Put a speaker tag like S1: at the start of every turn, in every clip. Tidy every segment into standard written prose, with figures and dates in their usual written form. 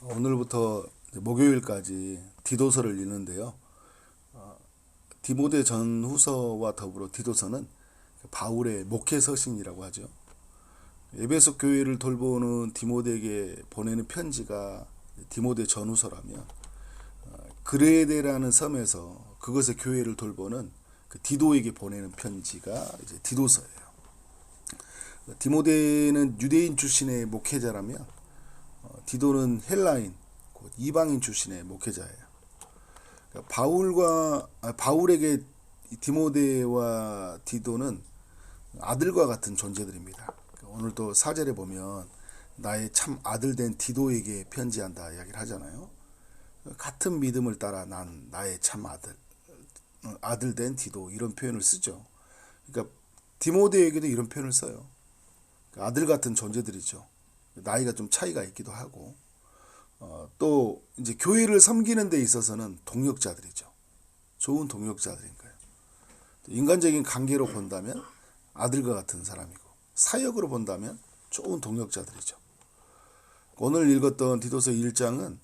S1: 오늘부터 목요일까지 디도서를 읽는데요. 디모데 전후서와 더불어 디도서는 바울의 목회 서신이라고 하죠. 에베소 교회를 돌보는 디모데에게 보내는 편지가 디모데 전후서라면, 그레데라는 섬에서 그것의 교회를 돌보는 그 디도에게 보내는 편지가 이제 디도서예요. 디모데는 유대인 출신의 목회자라면, 디도는 헬라인, 곧 이방인 출신의 목회자예요. 바울에게 디모데와 디도는 아들과 같은 존재들입니다. 오늘 또 4절에 보면 나의 참 아들 된 디도에게 편지한다 이야기를 하잖아요. 같은 믿음을 따라 난 나의 참 아들 된 디도, 이런 표현을 쓰죠. 그러니까 디모데에게도 이런 표현을 써요. 아들 같은 존재들이죠. 나이가 좀 차이가 있기도 하고, 또 이제 교회를 섬기는 데 있어서는 동력자들이죠. 좋은 동력자들인 거예요. 인간적인 관계로 본다면 아들과 같은 사람이고, 사역으로 본다면 좋은 동력자들이죠. 오늘 읽었던 디도서 1장은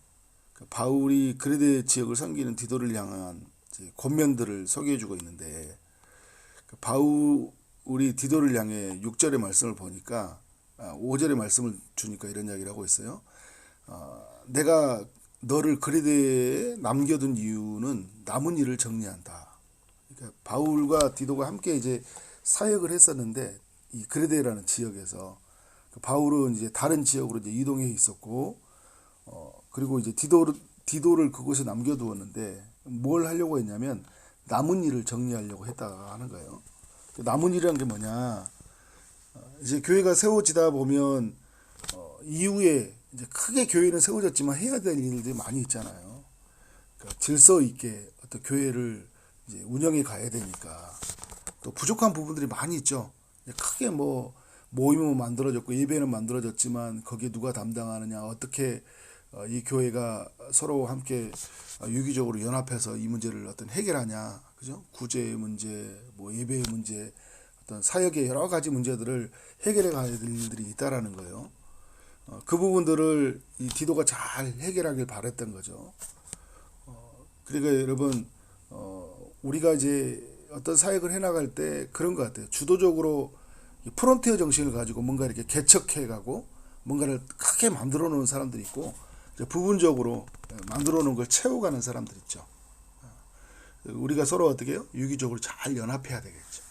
S1: 바울이 그레데 지역을 섬기는 디도를 향한 권면들을 소개해주고 있는데, 바울이 디도를 향해 6절의 말씀을 보니까 5절의 말씀을 주니까 이런 이야기를 하고 있어요. 내가 너를 그레데에 남겨둔 이유는 남은 일을 정리한다. 그러니까 바울과 디도가 함께 이제 사역을 했었는데, 이 그레데라는 지역에서 바울은 이제 다른 지역으로 이제 이동해 있었고, 그리고 이제 디도를 그곳에 남겨두었는데 뭘 하려고 했냐면 남은 일을 정리하려고 했다가 하는 거예요. 남은 일이란 게 뭐냐? 이제 교회가 세워지다 보면 이후에 이제 크게 교회는 세워졌지만 해야 될 일들이 많이 있잖아요. 그러니까 질서 있게 어떤 교회를 이제 운영해 가야 되니까 또 부족한 부분들이 많이 있죠. 크게 뭐 모임은 만들어졌고 예배는 만들어졌지만 거기에 누가 담당하느냐, 어떻게 이 교회가 서로 함께 유기적으로 연합해서 이 문제를 어떤 해결하냐, 그죠? 구제의 문제, 뭐 예배의 문제, 어떤 사역의 여러 가지 문제들을 해결해 가야 될 일들이 있다라는 거예요. 그 부분들을 이 디도가 잘 해결하길 바랬던 거죠. 그러니까 여러분, 우리가 이제 어떤 사역을 해나갈 때 그런 것 같아요. 주도적으로 프론티어 정신을 가지고 뭔가 이렇게 개척해가고 뭔가를 크게 만들어 놓은 사람들이 있고, 부분적으로 만들어 놓은 걸 채워가는 사람들 있죠. 우리가 서로 어떻게 해요? 유기적으로 잘 연합해야 되겠죠.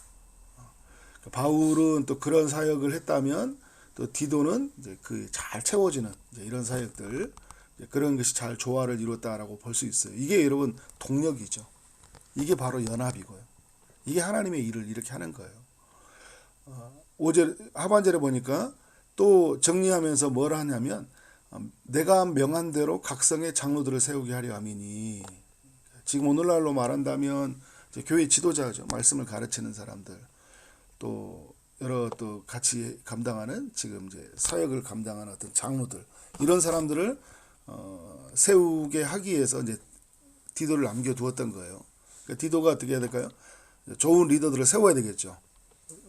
S1: 바울은 또 그런 사역을 했다면, 또 디도는 이제 그 잘 채워지는 이제 이런 사역들, 그런 것이 잘 조화를 이뤘다라고 볼 수 있어요. 이게 여러분 동력이죠. 이게 바로 연합이고요. 이게 하나님의 일을 이렇게 하는 거예요. 5절 하반절에 보니까 또 정리하면서 뭐라 하냐면, 내가 명한 대로 각성의 장로들을 세우게 하려 함이니, 지금 오늘날로 말한다면 교회 지도자죠. 말씀을 가르치는 사람들, 또 여러 또 같이 감당하는 지금 이제 사역을 감당하는 어떤 장로들, 이런 사람들을 세우게 하기 위해서 이제 디도를 남겨두었던 거예요. 그러니까 디도가 어떻게 해야 될까요? 좋은 리더들을 세워야 되겠죠.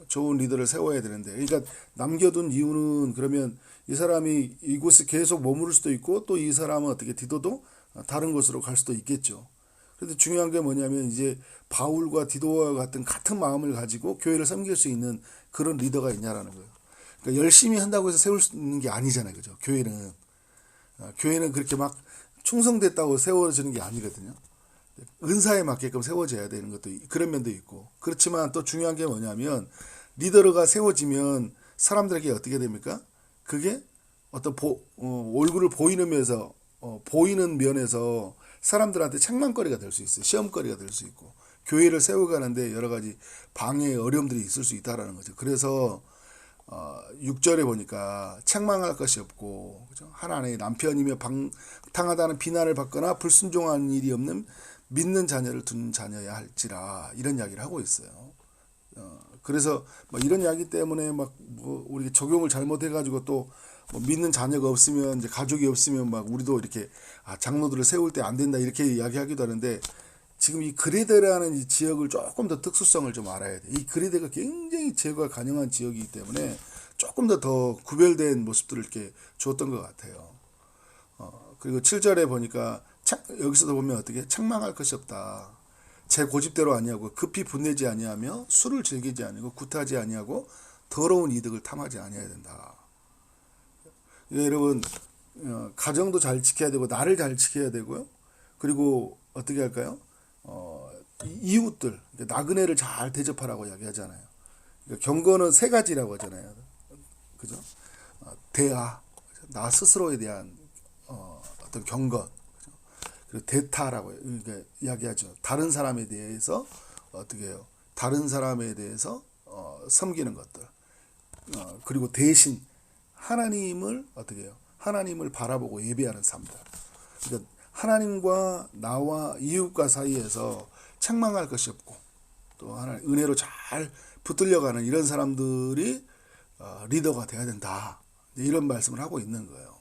S1: 좋은 리더를 세워야 되는데, 그러니까 남겨둔 이유는, 그러면 이 사람이 이곳에 계속 머무를 수도 있고, 또 이 사람은 어떻게 디도도 다른 곳으로 갈 수도 있겠죠. 그런데 중요한 게 뭐냐면, 이제 바울과 디도와 같은 마음을 가지고 교회를 섬길 수 있는 그런 리더가 있냐라는 거예요. 그러니까 열심히 한다고 해서 세울 수 있는 게 아니잖아요, 그죠? 교회는 그렇게 막 충성됐다고 세워지는 게 아니거든요. 은사에 맞게끔 세워져야 되는 것도, 그런 면도 있고. 그렇지만 또 중요한 게 뭐냐면, 리더가 세워지면 사람들에게 어떻게 됩니까? 그게 어떤 얼굴을 보이는 면에서 사람들한테 책망거리가 될 수 있어요. 시험거리가 될 수 있고, 교회를 세워가는데 여러 가지 방해 어려움들이 있을 수 있다라는 거죠. 그래서 6절에 보니까 책망할 것이 없고, 그죠? 하나님의 남편이며 방탕하다는 비난을 받거나 불순종한 일이 없는 믿는 자녀를 둔 자녀야 할지라, 이런 이야기를 하고 있어요. 그래서 뭐 이런 이야기 때문에 막 뭐 우리 적용을 잘못해가지고 또 뭐 믿는 자녀가 없으면, 이제 가족이 없으면 막 우리도 이렇게 장로들을 세울 때 안 된다 이렇게 이야기하기도 하는데, 지금 이 그레데라는 이 지역을 조금 더 특수성을 좀 알아야 돼. 이 그레데가 굉장히 제거가 가능한 지역이기 때문에 조금 더 구별된 모습들을 이렇게 줬던 것 같아요. 그리고 7절에 보니까 여기서도 보면 어떻게 책망할 것이 없다. 제 고집대로 아니하고 급히 분내지 아니하며 술을 즐기지 아니하고 구타하지 아니하고 더러운 이득을 탐하지 아니해야 된다. 여러분 가정도 잘 지켜야 되고 나를 잘 지켜야 되고요. 그리고 어떻게 할까요? 이웃들 나그네를 잘 대접하라고 이야기하잖아요. 그러니까 경건은 세 가지라고 하잖아요. 그죠? 대하, 나 스스로에 대한 어떤 경건, 그죠? 그리고 대타라고 그러니까 이야기하죠. 다른 사람에 대해서 어떻게 해요? 다른 사람에 대해서 섬기는 것들. 그리고 대신 하나님을 어떻게 해요? 하나님을 바라보고 예배하는 삶들. 그러니까 하나님과 나와 이웃과 사이에서 책망할 것이 없고 또 하나님 은혜로 잘 붙들려가는 이런 사람들이 리더가 돼야 된다. 이런 말씀을 하고 있는 거예요.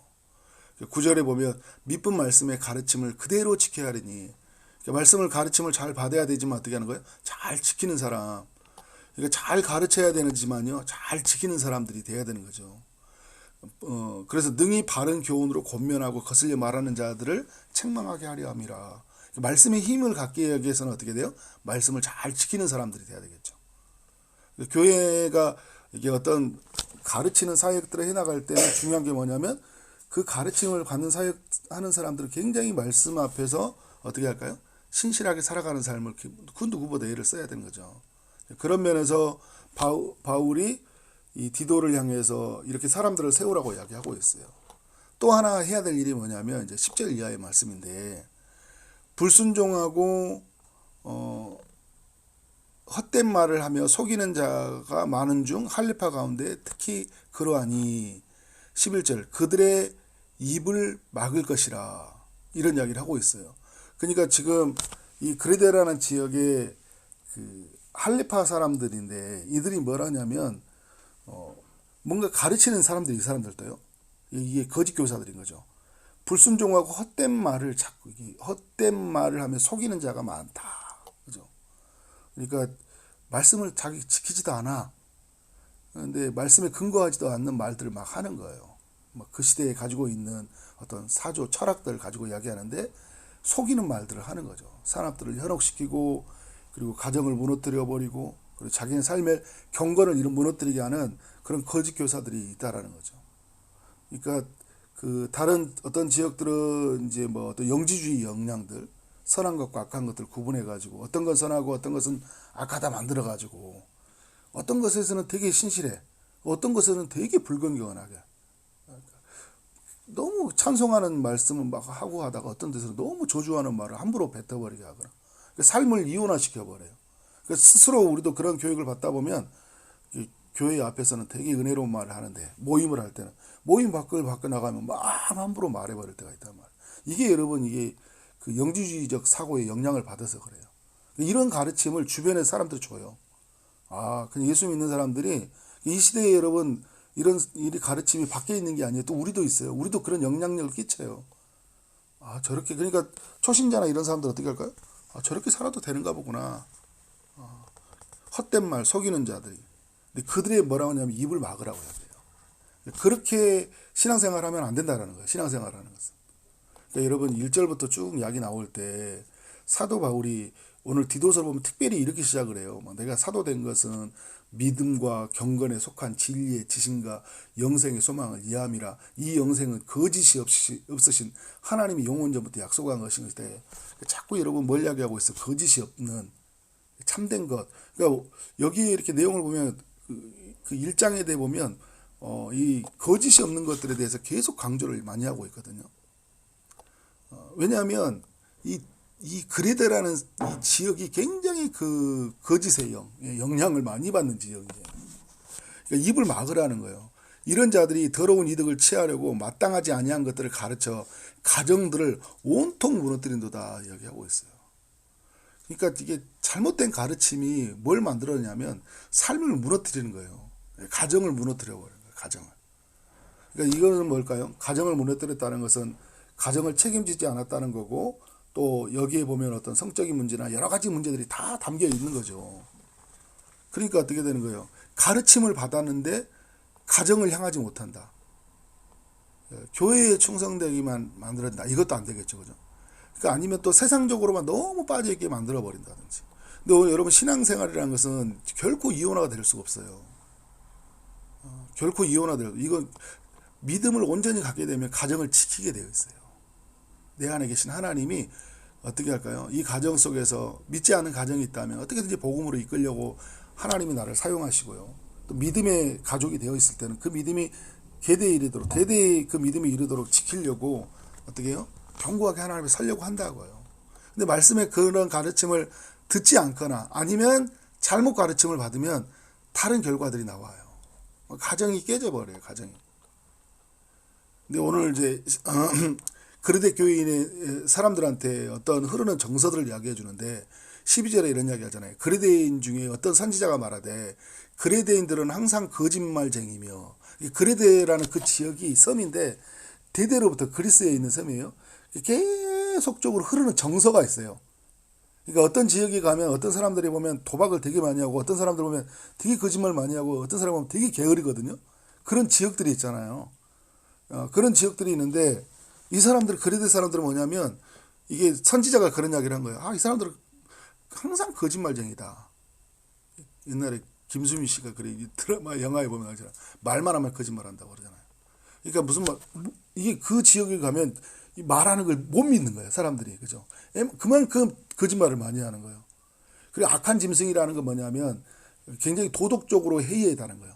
S1: 9절에 보면 미쁜 말씀의 가르침을 그대로 지켜야 하리니 말씀을 가르침을 잘 받아야 되지만 어떻게 하는 거예요? 잘 지키는 사람. 그러니까 잘 가르쳐야 되지만요. 잘 지키는 사람들이 돼야 되는 거죠. 그래서 능히 바른 교훈으로 권면하고 거슬려 말하는 자들을 책망하게 하려 함이라. 말씀의 힘을 갖기 위해서는 어떻게 돼요? 말씀을 잘 지키는 사람들이 돼야 되겠죠. 교회가 이게 어떤 가르치는 사역들을 해나갈 때는 중요한 게 뭐냐면 그 가르침을 받는 사역하는 사람들은 굉장히 말씀 앞에서 어떻게 할까요? 신실하게 살아가는 삶을 그 누구보다 애를 써야 되는 거죠. 그런 면에서 바울이 이 디도를 향해서 이렇게 사람들을 세우라고 이야기하고 있어요. 또 하나 해야 될 일이 뭐냐면 이제 10절 이하의 말씀인데 불순종하고 헛된 말을 하며 속이는 자가 많은 중 할례파 가운데 특히 그러하니 11절 그들의 입을 막을 것이라 이런 이야기를 하고 있어요. 그러니까 지금 이 그레데라는 지역의 그 할례파 사람들인데 이들이 뭘 하냐면 뭔가 가르치는 사람들이 이 사람들도요. 이게 거짓 교사들인 거죠. 불순종하고 헛된 말을 자꾸 헛된 말을 하며 속이는 자가 많다. 그죠? 그러니까 말씀을 자기 지키지도 않아. 그런데 말씀에 근거하지도 않는 말들을 막 하는 거예요. 그 시대에 가지고 있는 어떤 사조 철학들을 가지고 이야기하는데 속이는 말들을 하는 거죠. 산업들을 현혹시키고 그리고 가정을 무너뜨려 버리고 그리고 자기의 삶의 경건을 무너뜨리게 하는 그런 거짓 교사들이 있다라는 거죠. 그러니까 그 다른 어떤 지역들은 이제 뭐 어떤 영지주의 역량들, 선한 것과 악한 것들 구분해 가지고 어떤 건 선하고 어떤 것은 악하다 만들어 가지고 어떤 것에서는 되게 신실해, 어떤 것에서는 되게 불건경하게 너무 찬송하는 말씀을 막 하고 하다가 어떤 데서는 너무 저주하는 말을 함부로 뱉어버리게 하거나 삶을 이혼화시켜 버려요. 스스로 우리도 그런 교육을 받다 보면 교회 앞에서는 되게 은혜로운 말을 하는데 모임을 할 때는 모임 밖을 나가면 막 함부로 말해버릴 때가 있단 말이에요. 이게 여러분 이게 그 영지주의적 사고의 영향을 받아서 그래요. 이런 가르침을 주변에 사람들이 줘요. 그냥 예수 믿는 사람들이 이 시대에 여러분 이런 가르침이 밖에 있는 게 아니에요. 또 우리도 있어요. 우리도 그런 영향력을 끼쳐요. 저렇게 그러니까 초신자나 이런 사람들 어떻게 할까요? 저렇게 살아도 되는가 보구나. 헛된 말 속이는 자들이. 근데 그들이 뭐라고 하냐면 입을 막으라고 해야 돼요. 그렇게 신앙생활하면 안 된다라는 거예요. 신앙생활하는 것은. 그러니까 여러분 1절부터 쭉 이야기 나올 때 사도 바울이 오늘 디도서를 보면 특별히 이렇게 시작을 해요. 내가 사도된 것은 믿음과 경건에 속한 진리의 지식과 영생의 소망을 이해함이라. 이 영생은 거짓이 없으신 하나님이 영원 전부터 약속한 것인데 자꾸 여러분 뭘 이야기하고 있어요. 거짓이 없는 참된 것. 그러니까 여기 이렇게 내용을 보면 그 1장에 대해 보면 이 거짓이 없는 것들에 대해서 계속 강조를 많이 하고 있거든요. 왜냐하면 이 그레데라는 이 지역이 굉장히 그 거짓의 영향을 많이 받는 지역이에요. 그러니까 입을 막으라는 거예요. 이런 자들이 더러운 이득을 취하려고 마땅하지 아니한 것들을 가르쳐 가정들을 온통 무너뜨린도다 이야기하고 있어요. 그러니까 이게 잘못된 가르침이 뭘 만들었냐면 삶을 무너뜨리는 거예요. 가정을 무너뜨려 버리는 거예요. 가정을. 그러니까 이거는 뭘까요? 가정을 무너뜨렸다는 것은 가정을 책임지지 않았다는 거고 또 여기에 보면 어떤 성적인 문제나 여러 가지 문제들이 다 담겨 있는 거죠. 그러니까 어떻게 되는 거예요? 가르침을 받았는데 가정을 향하지 못한다. 교회에 충성되기만 만들었다. 이것도 안 되겠죠. 그죠? 그러니까 아니면 또 세상적으로만 너무 빠져있게 만들어 버린다든지. 근데 오늘 여러분 신앙생활이라는 것은 결코 이원화가 될 수가 없어요. 결코 이원화될, 이건 믿음을 온전히 갖게 되면 가정을 지키게 되어 있어요. 내 안에 계신 하나님이 어떻게 할까요? 이 가정 속에서 믿지 않은 가정이 있다면 어떻게든지 복음으로 이끌려고 하나님이 나를 사용하시고요. 또 믿음의 가족이 되어 있을 때는 그 믿음이 대대에 이르도록, 대대에 그 믿음이 이르도록 지키려고 어떻게 해요? 견고하게 하나님을 살려고 한다고요. 근데 말씀의 그런 가르침을 듣지 않거나 아니면 잘못 가르침을 받으면 다른 결과들이 나와요. 가정이 깨져버려요, 가정이. 근데 오늘 이제 그르데 교인의 사람들한테 어떤 흐르는 정서들을 이야기해 주는데 12절에 이런 이야기 하잖아요. 그레데인 중에 어떤 선지자가 말하되 그레데인들은 항상 거짓말쟁이며, 그레데라는 그 지역이 섬인데 대대로부터 그리스에 있는 섬이에요. 계속적으로 흐르는 정서가 있어요. 그러니까 어떤 지역에 가면 어떤 사람들이 보면 도박을 되게 많이 하고 어떤 사람들 보면 되게 거짓말 많이 하고 어떤 사람 보면 되게 게으르거든요. 그런 지역들이 있잖아요. 그런 지역들이 있는데 이 사람들, 그레데 사람들은 뭐냐면 이게 선지자가 그런 이야기를 한 거예요. 이 사람들은 항상 거짓말쟁이다. 옛날에 김수미 씨가 그래 드라마 영화에 보면 알잖아요. 말만 하면 거짓말한다고 그러잖아요. 그러니까 무슨 말, 이게 그 지역에 가면 말하는 걸 못 믿는 거예요, 사람들이. 그죠? 그만큼 거짓말을 많이 하는 거예요. 그리고 악한 짐승이라는 건 뭐냐면 굉장히 도덕적으로 해이하다는 거예요.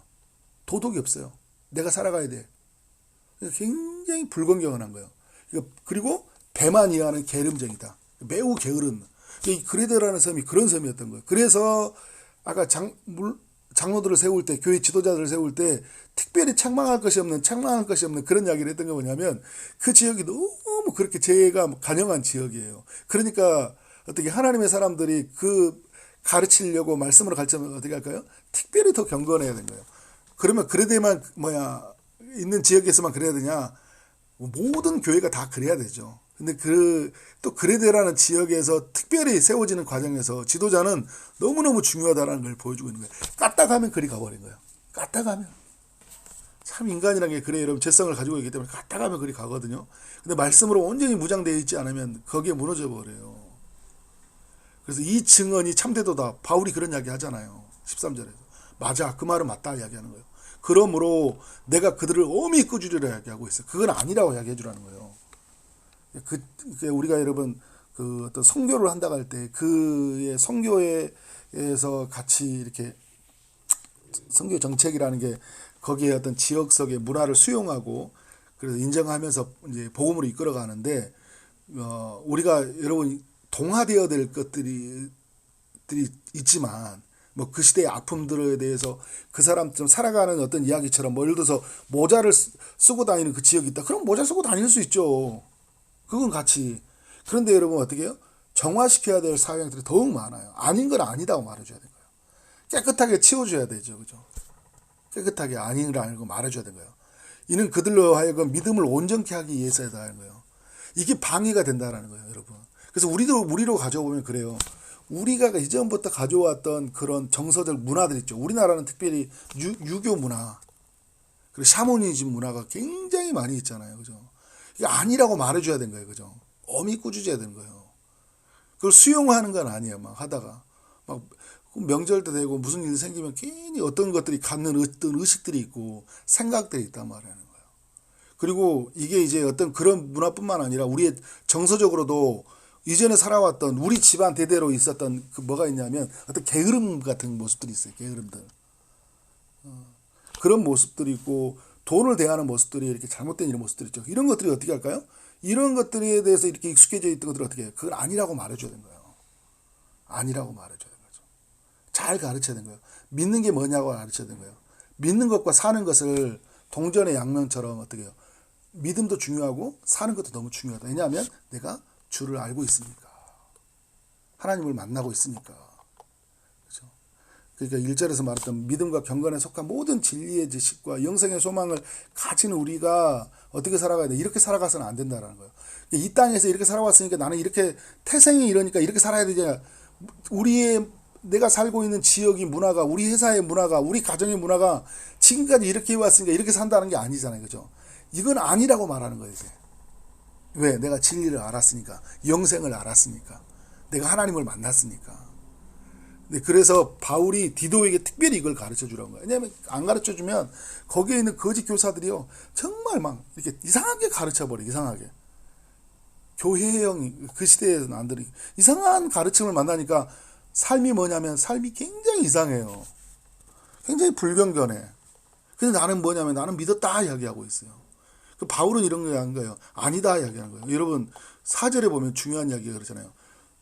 S1: 도덕이 없어요. 내가 살아가야 돼. 굉장히 불건강한 거예요. 그리고 배만 이해하는 게으름쟁이다. 매우 게으른. 이 그레데라는 섬이 그런 섬이었던 거예요. 그래서 아까 장로들을 세울 때, 교회 지도자들을 세울 때 특별히 책망할 것이 없는 그런 이야기를 했던 게 뭐냐면 그 지역이 너무 그렇게 죄가 간영한 지역이에요. 그러니까 어떻게 하나님의 사람들이 그 가르치려고 말씀으로 가르치면 어떻게 할까요? 특별히 더 경건해야 되는 거예요. 그러면 그레데만 있는 지역에서만 그래야 되냐? 모든 교회가 다 그래야 되죠. 근데 또 그레데라는 지역에서 특별히 세워지는 과정에서 지도자는 너무너무 중요하다는 걸 보여주고 있는 거예요. 까딱하면 그리 가버린 거예요. 까딱하면. 참 인간이라는 게 그래, 여러분. 죄성을 가지고 있기 때문에 까딱하면 그리 가거든요. 근데 말씀으로 온전히 무장되어 있지 않으면 거기에 무너져 버려요. 그래서 이 증언이 참되도다. 바울이 그런 이야기 하잖아요. 13절에서. 맞아. 그 말은 맞다. 이야기하는 거예요. 그러므로 내가 그들을 엄히 꾸짖으려 이야기하고 있어요. 그건 아니라고 이야기해 주라는 거예요. 우리가 여러분 그 어떤 선교를 한다고 할 때 그의 선교에서 같이 이렇게 선교 정책이라는 게 거기에 어떤 지역 속의 문화를 수용하고 그래서 인정하면서 이제 복음으로 이끌어 가는데 우리가 여러분 동화되어야 될 것들이 있지만 뭐 그 시대의 아픔들에 대해서 그 사람처럼 살아가는 어떤 이야기처럼 뭐 예를 들어서 모자를 쓰고 다니는 그 지역이 있다. 그럼 모자 쓰고 다닐 수 있죠. 그건 같이. 그런데 여러분 어떻게 해요? 정화시켜야 될 사역들이 더욱 많아요. 아닌 건 아니다고 말해줘야 되는 거예요. 깨끗하게 치워줘야 되죠. 그죠? 깨끗하게 아닌 걸 알고 말해줘야 되는 거예요. 이는 그들로 하여금 믿음을 온전케 하기 위해서다 하는 거예요. 이게 방해가 된다는 거예요, 여러분. 그래서 우리로 가져오면 그래요. 우리가 이전부터 가져왔던 그런 정서적 문화들 있죠. 우리나라는 특별히 유교 문화, 그리고 샤머니즘 문화가 굉장히 많이 있잖아요. 그죠? 이게 아니라고 말해줘야 되는 거예요. 그죠? 엄히 꾸짖어야 되는 거예요. 그걸 수용하는 건 아니에요. 막 하다가. 막 명절도 되고 무슨 일이 생기면 괜히 어떤 것들이 갖는 어떤 의식들이 있고 생각들이 있단 말이에요. 그리고 이게 이제 어떤 그런 문화뿐만 아니라 우리의 정서적으로도 이전에 살아왔던 우리 집안 대대로 있었던 그 뭐가 있냐면 어떤 게으름 같은 모습들이 있어요. 게으름들. 그런 모습들이 있고 돈을 대하는 모습들이 이렇게 잘못된 이런 모습들이 있죠. 이런 것들이 어떻게 할까요? 이런 것들에 대해서 이렇게 익숙해져 있던 것들을 어떻게 해요? 그건 아니라고 말해줘야 되는 거예요. 아니라고 말해줘야 되는 거죠. 잘 가르쳐야 되는 거예요. 믿는 게 뭐냐고 가르쳐야 되는 거예요. 믿는 것과 사는 것을 동전의 양면처럼 어떻게 해요? 믿음도 중요하고 사는 것도 너무 중요하다. 왜냐하면 내가 주를 알고 있으니까. 하나님을 만나고 있으니까. 그렇죠? 그러니까 1절에서 말했던 믿음과 경건에 속한 모든 진리의 지식과 영생의 소망을 가진 우리가 어떻게 살아가야 돼? 이렇게 살아가서는 안 된다는 거예요. 이 땅에서 이렇게 살아왔으니까 나는 이렇게 태생이 이러니까 이렇게 살아야 되잖아. 내가 살고 있는 지역의 문화가, 우리 회사의 문화가, 우리 가정의 문화가 지금까지 이렇게 해왔으니까 이렇게 산다는 게 아니잖아요. 그죠? 이건 아니라고 말하는 거예요. 이제. 왜? 내가 진리를 알았으니까, 영생을 알았으니까, 내가 하나님을 만났으니까. 네, 그래서 바울이 디도에게 특별히 이걸 가르쳐 주라는 거예요. 왜냐하면 안 가르쳐 주면 거기에 있는 거짓 교사들이요 정말 막 이렇게 이상하게 가르쳐 버려. 이상하게 교회형 그 시대의 남들이 이상한 가르침을 만나니까 삶이 뭐냐면 삶이 굉장히 이상해요. 굉장히 불경건해. 근데 나는 뭐냐면 나는 믿었다 이야기하고 있어요. 그 바울은 이런 거 한 거예요. 아니다 이야기하는 거예요. 여러분 4절에 보면 중요한 이야기가 그러잖아요.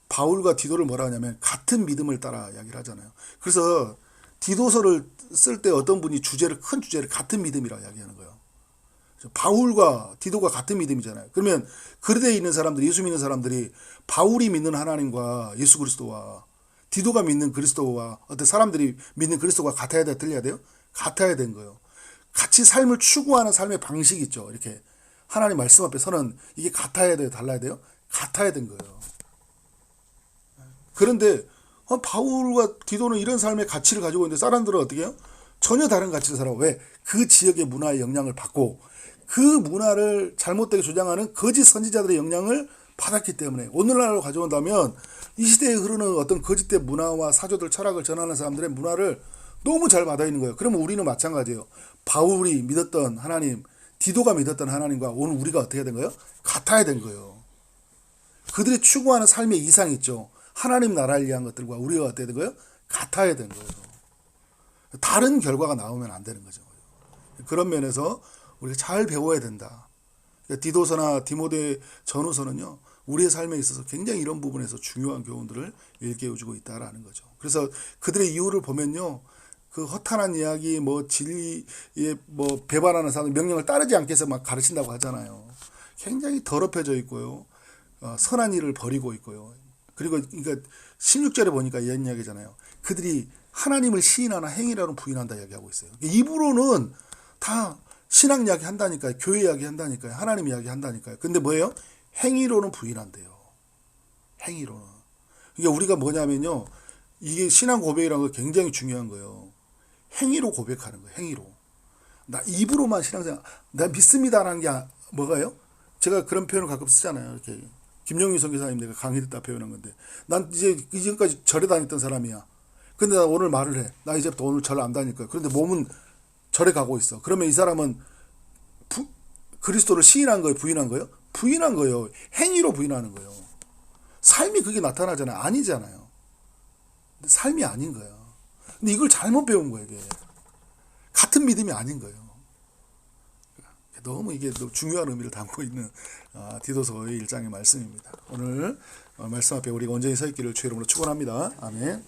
S1: 바울과 디도를 뭐라 하냐면 같은 믿음을 따라 이야기를 하잖아요. 그래서 디도서를 쓸 때 어떤 분이 큰 주제를 같은 믿음이라 이야기하는 거예요. 바울과 디도가 같은 믿음이잖아요. 그러면 그리스도에 있는 사람들이, 예수 믿는 사람들이 바울이 믿는 하나님과 예수 그리스도와 디도가 믿는 그리스도와 어떤 사람들이 믿는 그리스도가 같아야 돼, 틀려야 돼요? 같아야 된 거예요. 같이 삶을 추구하는 삶의 방식이 있죠. 이렇게 하나님 말씀 앞에 서는 이게 같아야 돼요, 달라야 돼요? 같아야 된 거예요. 그런데 바울과 디도는 이런 삶의 가치를 가지고 있는데 사람들은 어떻게 해요? 전혀 다른 가치를 살아. 왜? 그 지역의 문화의 영향을 받고 그 문화를 잘못되게 조장하는 거짓 선지자들의 영향을 받았기 때문에 오늘날로 가져온다면 이 시대에 흐르는 어떤 거짓된 문화와 사조들 철학을 전하는 사람들의 문화를 너무 잘 받아 있는 거예요. 그러면 우리는 마찬가지예요. 바울이 믿었던 하나님, 디도가 믿었던 하나님과 오늘 우리가 어떻게 된 거예요? 같아야 된 거예요. 그들이 추구하는 삶의 이상이 있죠. 하나님 나라를 위한 것들과 우리가 어떻게 된 거예요? 같아야 된 거예요. 다른 결과가 나오면 안 되는 거죠. 그런 면에서 우리가 잘 배워야 된다. 디도서나 디모데 전후서는요, 우리의 삶에 있어서 굉장히 이런 부분에서 중요한 교훈들을 일깨워주고 있다라는 거죠. 그래서 그들의 이유를 보면요, 그 허탄한 이야기, 진리에 배반하는 사람, 명령을 따르지 않게 해서 막 가르친다고 하잖아요. 굉장히 더럽혀져 있고요, 선한 일을 버리고 있고요. 그리고 그러니까 16절에 보니까 이런 이야기잖아요. 그들이 하나님을 시인하나 행위라는 부인한다 이야기하고 있어요. 입으로는 다 신앙 이야기 한다니까요. 교회 이야기 한다니까요. 하나님 이야기 한다니까요. 근데 뭐예요? 행위로는 부인한대요. 행위로는. 그러니까 우리가 뭐냐면요. 이게 신앙 고백이라는 거 굉장히 중요한 거예요. 행위로 고백하는 거예요. 행위로. 나 입으로만 신앙생활, 나 믿습니다라는 게 뭐가요? 제가 그런 표현을 가끔 쓰잖아요. 이렇게. 김용희 선교사님 내가 강의 듣다 표현한 건데 난 이제 이전까지 절에 다녔던 사람이야. 근데 나 오늘 말을 해. 나 이제부터 오늘 절을 안 다닐 거야. 그런데 몸은 절에 가고 있어. 그러면 이 사람은 그리스도를 시인한 거예요? 부인한 거예요? 부인한 거예요. 행위로 부인하는 거예요. 삶이 그게 나타나잖아요. 아니잖아요. 근데 삶이 아닌 거예요. 근데 이걸 잘못 배운 거예요. 이게. 같은 믿음이 아닌 거예요. 너무 이게 중요한 의미를 담고 있는 디도서의 1장의 말씀입니다. 오늘 말씀 앞에 우리가 온전히 서 있기를 주의 이름으로 축원합니다. 아멘.